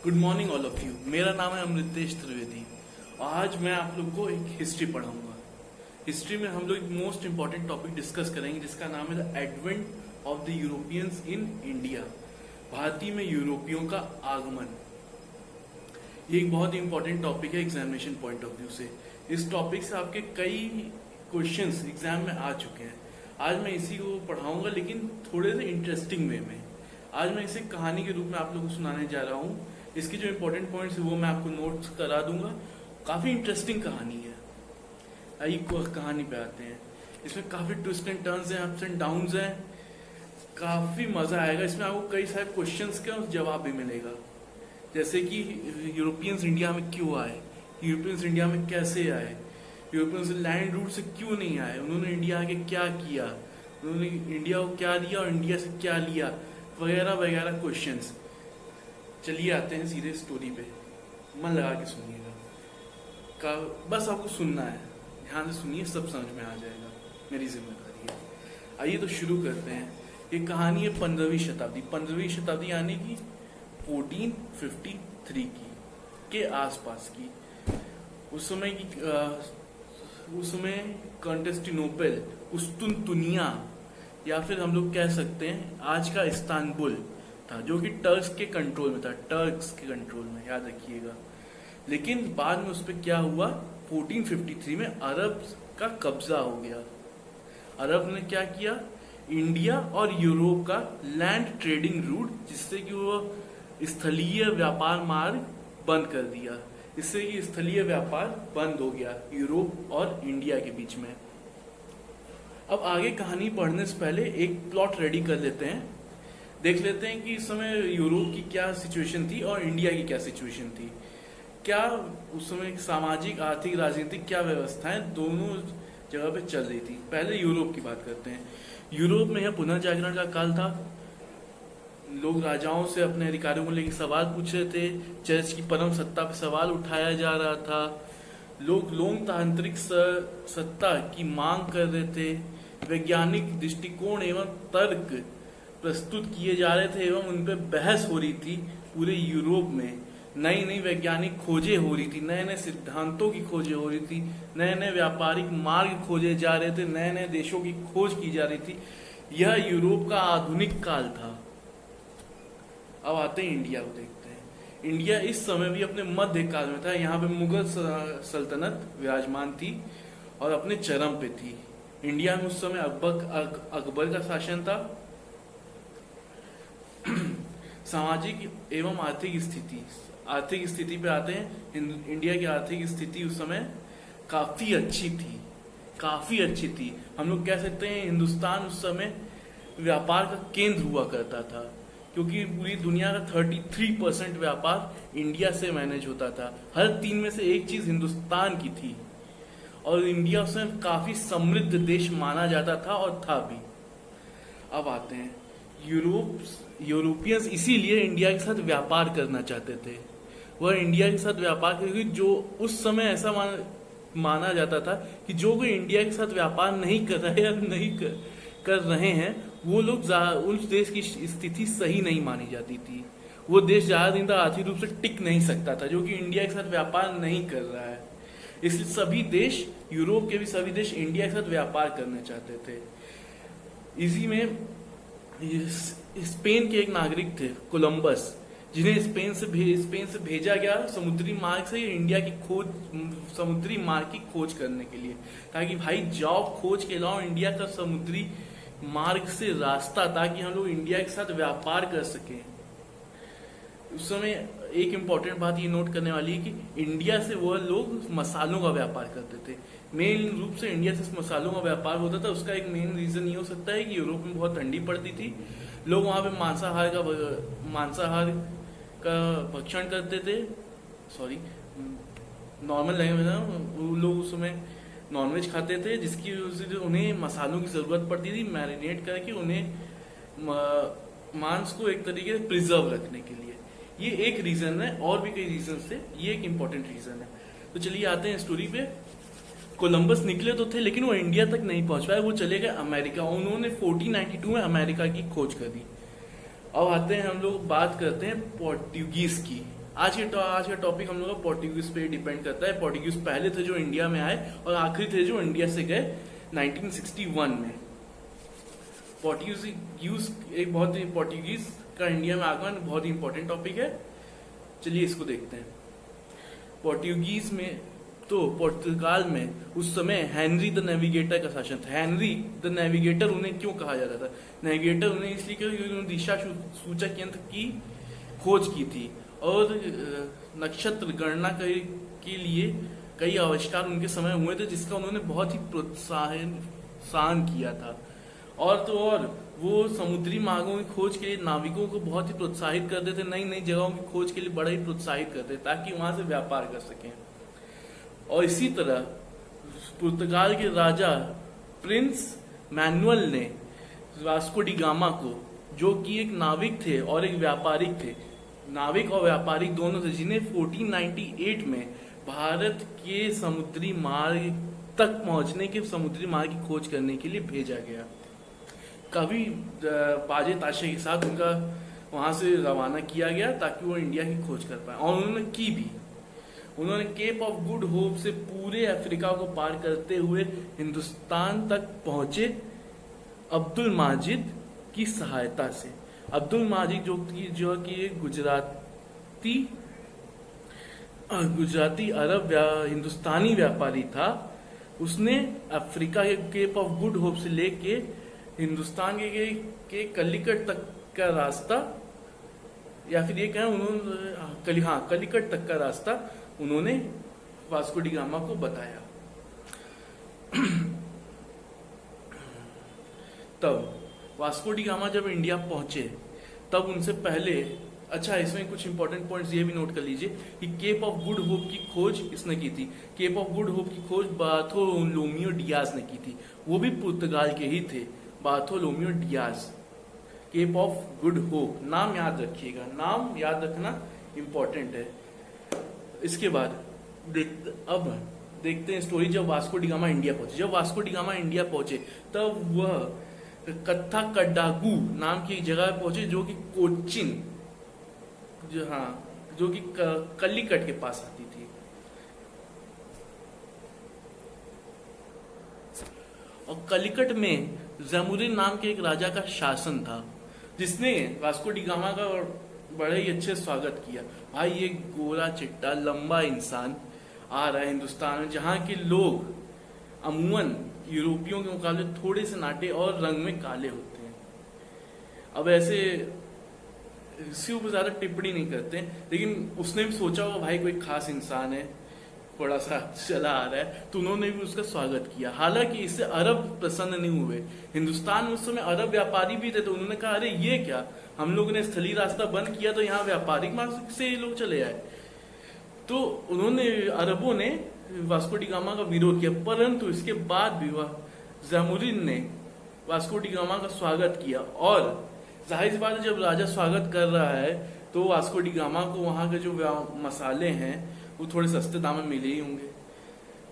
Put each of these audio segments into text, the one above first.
Good morning all of you. मेरा नाम है अमृतेश त्रिवेदी और आज मैं आप लोग को एक हिस्ट्री पढ़ाऊंगा। हिस्ट्री में हम लोग एक मोस्ट इंपॉर्टेंट टॉपिक डिस्कस करेंगे जिसका नाम है the advent of the Europeans in India. भारतीय में यूरोपियों का आगमन। ये एक बहुत ही इंपॉर्टेंट टॉपिक है एग्जामिनेशन पॉइंट ऑफ व्यू से। इस टॉपिक से आपके कई क्वेश्चंस एग्जाम में आ चुके हैं। आज मैं इसी को पढ़ाऊंगा लेकिन थोड़े से इंटरेस्टिंग वे में। आज मैं इसे कहानी के रूप में आप लोगों को सुनाने जा रहा हूँ। इसके जो इंपॉर्टेंट पॉइंट्स है वो मैं आपको नोट्स करा दूंगा। काफी इंटरेस्टिंग कहानी है। आइए कहानी पे आते हैं। इसमें काफी ट्विस्ट एंड टर्न्स हैं, अप्स एंड डाउन्स हैं। काफी मजा आएगा। इसमें आपको कई सारे क्वेश्चंस का जवाब भी मिलेगा, जैसे कि यूरोपियंस इंडिया में क्यों आए, यूरोपियंस इंडिया में कैसे आए, यूरोपियंस लैंड रूट से क्यों नहीं आए, उन्होंने इंडिया आके क्या किया, उन्होंने इंडिया को क्या दिया और इंडिया से क्या लिया, वगैरह वगैरह क्वेश्चंस। चलिए आते हैं सीधे स्टोरी पे। मन लगा के सुनिएगा, बस आपको सुनना है, ध्यान से सुनिए, सब समझ में आ जाएगा, मेरी जिम्मेदारी है। आइए तो शुरू करते हैं। ये कहानी है 15वीं शताब्दी, 15वीं शताब्दी यानी कि 1453 के आसपास की। उस समय कॉन्स्टेंटिनोपल, कुस्तुनतुनिया, या फिर हम लोग कह सकते हैं आज का इस्तांबुल था, जो कि टर्क्स के कंट्रोल में था। टर्क्स के कंट्रोल में, याद रखिएगा। लेकिन बाद में उस पर क्या हुआ, 1453 में अरब का कब्जा हो गया। अरब ने क्या किया, इंडिया और यूरोप का लैंड ट्रेडिंग रूट, जिससे कि वो स्थलीय व्यापार मार्ग बंद कर दिया। इससे कि स्थलीय व्यापार बंद हो गया यूरोप और इंडिया के बीच में। अब आगे कहानी पढ़ने से पहले एक प्लॉट रेडी कर लेते हैं। देख लेते हैं कि इस समय यूरोप की क्या सिचुएशन थी और इंडिया की क्या सिचुएशन थी। क्या उस समय सामाजिक, आर्थिक, राजनीतिक क्या व्यवस्थाएं दोनों जगह पे चल रही थी। पहले यूरोप की बात करते हैं। यूरोप में यह पुनर्जागरण का काल था। लोग राजाओं से अपने अधिकारों को लेकर सवाल पूछ रहे थे। चर्च की परम सत्ता पर सवाल उठाया जा रहा था। लोग लोकतांत्रिक सत्ता की मांग कर रहे थे। वैज्ञानिक दृष्टिकोण एवं तर्क प्रस्तुत किए जा रहे थे एवं उन पर बहस हो रही थी। पूरे यूरोप में नई नई वैज्ञानिक खोजें हो रही थी, नए नए सिद्धांतों की खोजें हो रही थी, नए नए व्यापारिक मार्ग खोजे जा रहे थे, नए नए देशों की खोज की जा रही थी। यह यूरोप का आधुनिक काल था। अब आते हैं इंडिया को देखते हैं। इंडिया इस समय भी अपने मध्य काल में था। यहाँ पे मुगल सल्तनत विराजमान थी और अपने चरम पे थी। इंडिया में उस समय अकबर का शासन था। सामाजिक एवं आर्थिक स्थिति पे आते हैं। इंडिया की आर्थिक स्थिति उस समय काफी अच्छी थी। हम लोग कह सकते हैं हिंदुस्तान उस समय व्यापार का केंद्र हुआ करता था, क्योंकि पूरी दुनिया का 33% व्यापार इंडिया से मैनेज होता था। हर 3 में से एक चीज हिंदुस्तान की थी और इंडिया उस समय काफी समृद्ध देश माना जाता था और था भी। अब आते हैं यूरोपियंस इसीलिए इंडिया के साथ व्यापार करना चाहते थे। वह इंडिया के साथ व्यापार क्योंकि जो उस समय ऐसा माना जाता था कि जो कोई इंडिया के साथ व्यापार नहीं कर रहा है या नहीं कर रहे हैं, वो लोग उस देश की स्थिति सही नहीं मानी जाती थी। वो देश ज्यादा दिन तक आर्थिक रूप से टिक नहीं सकता था, जो कि इंडिया के साथ व्यापार नहीं कर रहा है। इसलिए सभी देश, यूरोप के भी सभी देश इंडिया के साथ व्यापार करना चाहते थे। इसी में स्पेन के एक नागरिक थे कोलंबस, जिन्हें स्पेन से भेजा गया समुद्री मार्ग से इंडिया की समुद्री मार्ग की खोज करने के लिए, ताकि भाई जाओ खोज के लाओ इंडिया का समुद्री मार्ग से रास्ता, ताकि हम लोग इंडिया के साथ व्यापार कर सकें। उस समय एक इम्पोर्टेंट बात ये नोट करने वाली है कि इंडिया से वह लोग मसालों का व्यापार करते थे। मेन रूप से इंडिया से मसालों का व्यापार होता था। उसका एक मेन रीजन ये हो सकता है कि यूरोप में बहुत ठंडी पड़ती थी। लोग वहां पे मांसाहार का भक्षण करते थे। सॉरी, नॉर्मल लैंग्वेज में वो लोग उस समय नॉनवेज खाते थे, जिसकी वजह से उन्हें मसालों की जरूरत पड़ती थी मैरिनेट करके उन्हें मांस को एक तरीके से प्रिजर्व रखने के लिए। ये एक रीजन है, और भी कई रीजन थे, ये एक इंपॉर्टेंट रीजन है। तो चलिए आते हैं स्टोरी पे। कोलंबस निकले तो थे लेकिन वो इंडिया तक नहीं पहुंच पाए, वो चले गए अमेरिका। उन्होंने 1492 में अमेरिका की खोज कर दी। अब आते हैं हम लोग बात करते हैं पोर्टुगीज की। आज का टॉपिक हम लोग का पोर्टुगीज पे डिपेंड करता है। पोर्टुगीज पहले थे जो इंडिया में आए और आखिरी थे जो इंडिया से गए 1961 में। पोर्टुगीज का इंडिया में आगमन बहुत ही इंपॉर्टेंट टॉपिक है। चलिए इसको देखते हैं। पोर्टुगीज में तो पुर्तगाल में उस समय हेनरी द नेविगेटर का शासन था। हेनरी द नेविगेटर उन्हें क्यों कहा जाता था? नेविगेटर उन्हें इसलिए क्योंकि उन्होंने दिशा सूचक यंत्र की खोज की थी और नक्षत्र गणना के लिए कई आविष्कार उनके समय हुए थे, जिसका उन्होंने बहुत ही प्रोत्साहन किया था। और तो और वो समुद्री मार्गों की खोज के लिए नाविकों को बहुत ही प्रोत्साहित करते थे, नई नई जगहों की खोज के लिए बड़ा ही प्रोत्साहित करते थे ताकि वहां से व्यापार कर सकें। और इसी तरह पुर्तगाल के राजा प्रिंस मैनुअल ने वास्को डी गामा को, जो कि एक नाविक थे और एक व्यापारिक थे, नाविक और व्यापारिक दोनों थे, जिन्हें 1498 में भारत के समुद्री मार्ग तक पहुंचने के समुद्री मार्ग की खोज करने के लिए भेजा गया। कभी बाजे ताशे के साथ उनका वहां से रवाना किया गया ताकि वो इंडिया की खोज कर पाए, और उन्होंने की भी। उन्होंने केप ऑफ गुड होप से पूरे अफ्रीका को पार करते हुए हिंदुस्तान तक पहुंचे अब्दुल माजिद की सहायता से। अब्दुल माजिद जो कि एक गुजराती अरब हिंदुस्तानी व्यापारी था, उसने अफ्रीका के केप ऑफ गुड होप से लेके हिंदुस्तान के कलिकट तक का रास्ता, या फिर ये कहें उन्होंने कलिकट तक का रास्ता उन्होंने वास्को डी गामा को बताया। तब वास्को डी गामा जब इंडिया पहुंचे तब उनसे पहले, अच्छा इसमें कुछ इंपॉर्टेंट पॉइंट्स ये भी नोट कर लीजिए कि केप ऑफ गुड होप की खोज इसने की थी। केप ऑफ गुड होप की खोज बार्थोलोमियो डियाज ने की थी, वो भी पुर्तगाल के ही थे, Bartholomew Dias. Cape of good hope नाम याद रखिएगा, नाम याद रखना इंपॉर्टेंट है। इसके बाद अब देखते हैं स्टोरी जब वास्को डी गामा इंडिया पहुंचे। जब वास्को डी गामा इंडिया पहुंचे तब वह कत्था कडागू नाम की एक जगह पहुंचे, जो कि कोचिन जो कि कलिकट के पास आती थी। और कलिकट में जैमुद्दीन नाम के एक राजा का शासन था, जिसने वास्को डी गामा का बड़े ही अच्छे स्वागत किया। भाई ये गोरा चिट्टा लंबा इंसान आ रहा है हिंदुस्तान में, जहाँ के लोग अमूमन यूरोपियों के मुकाबले थोड़े से नाटे और रंग में काले होते हैं। अब ऐसे इसके ऊपर ज्यादा टिप्पणी नहीं करते, लेकिन उसने भी सोचा होगा भाई कोई खास इंसान है, थोड़ा सा चला आ रहा है, तो उन्होंने भी उसका स्वागत किया। हालांकि इससे अरब प्रसन्न नहीं हुए। हिंदुस्तान में उस समय अरब व्यापारी भी थे, तो उन्होंने कहा अरे ये क्या, हम लोगों ने स्थलीय रास्ता बंद किया तो यहाँ व्यापारिक मार्ग से ये लोग चले आए। तो अरबों ने वास्को डी गामा का विरोध किया, परंतु इसके बाद भी जैमुद्दीन ने वास्को डी गामा का स्वागत किया। और जाहिर सी बात है, जब राजा स्वागत कर रहा है तो वास्को डी गामा को वहां के जो मसाले हैं वो थोड़े सस्ते दाम में मिले ही होंगे।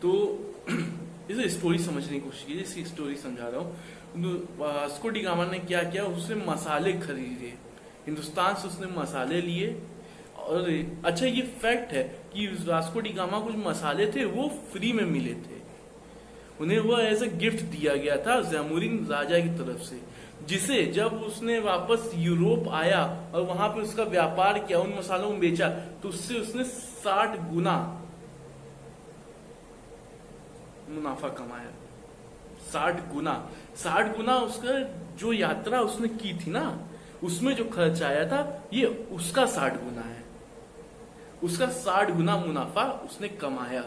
तो इसे स्टोरी समझने की कोशिश कीजिए, इसकी स्टोरी समझा रहा हूँ। वास्को डी गामा ने क्या किया, उसने मसाले खरीदे, हिंदुस्तान से उसने मसाले लिए। और अच्छा ये फैक्ट है कि वास्को डी गामा को जो मसाले थे वो फ्री में मिले थे, उन्हें वो एज ए गिफ्ट दिया गया था जैमुद्दीन राजा की तरफ से, जिसे जब उसने वापस यूरोप आया और वहां पे उसका व्यापार किया, उन मसालों में बेचा, तो उससे उसने 60 गुना मुनाफा कमाया। 60 गुना उसका जो यात्रा उसने की थी ना, उसमें जो खर्च आया था ये उसका 60 गुना है, उसका 60 गुना मुनाफा उसने कमाया।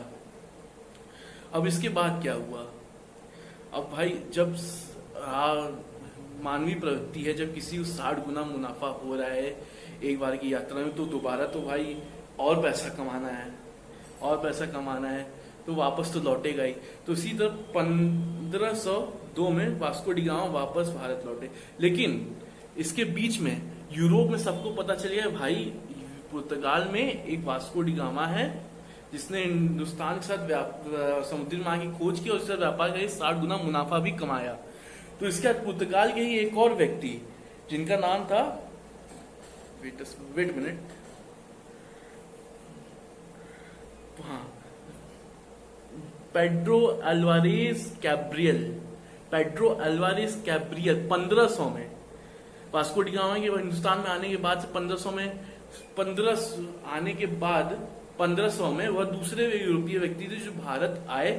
अब इसके बाद क्या हुआ, अब भाई जब मानवीय प्रवृत्ति है, जब किसी को 60 गुना मुनाफा हो रहा है एक बार की यात्रा में, तो दोबारा तो भाई और पैसा कमाना है, तो वापस तो लौटेगा ही। तो इसी तरह 1502 में वास्को डी गामा वापस भारत लौटे। लेकिन इसके बीच में यूरोप में सबको पता चल गया भाई पुर्तगाल में एक वास्को डी गामा है, जिसने हिंदुस्तान के साथ समुद्री मार्ग की खोज की और उससे व्यापार करके 60 गुना मुनाफा भी कमाया। तो इसके बाद पुर्तगाल के ही एक और व्यक्ति, जिनका नाम था wait minute, Pedro Alvares Cabral. Pedro Alvares Cabral 1500 में, वास्को डी गामा के हिंदुस्तान में आने के बाद से 1500 में, 1500 में वह दूसरे यूरोपीय व्यक्ति थे जो भारत आए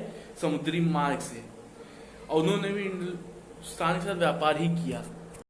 समुद्री मार्ग से, और उन्होंने भी हिंदुस्तान के साथ व्यापार ही किया।